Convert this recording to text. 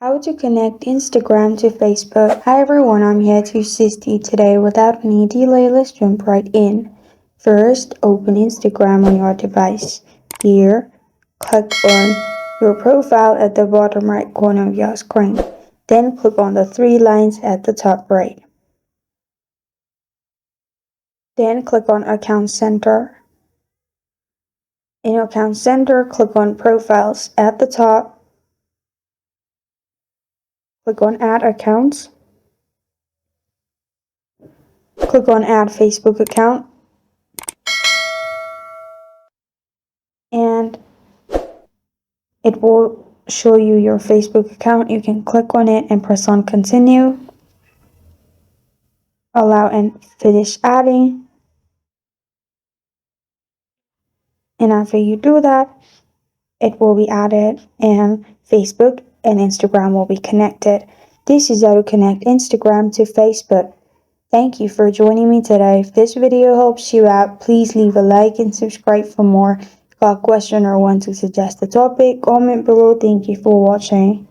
How to connect Instagram to Facebook. Hi everyone, I'm here to assist you today. Without any delay, let's jump right in. First, open Instagram on your device. Here, click on your profile at the bottom right corner of your screen. Then click on the three lines at the top right. Then click on Account Center. In Account Center, click on Profiles at the top. Click on Add Accounts. Click on Add Facebook Account. And it will show you your Facebook account. You can click on it and press on Continue. Allow and finish adding. And after you do that, it will be added and Facebook and Instagram will be connected. This is how to connect Instagram to Facebook. Thank you for joining me today. If this video helps you out, please leave a like and subscribe for more. If you got a question or want to suggest a topic, comment below. Thank you for watching.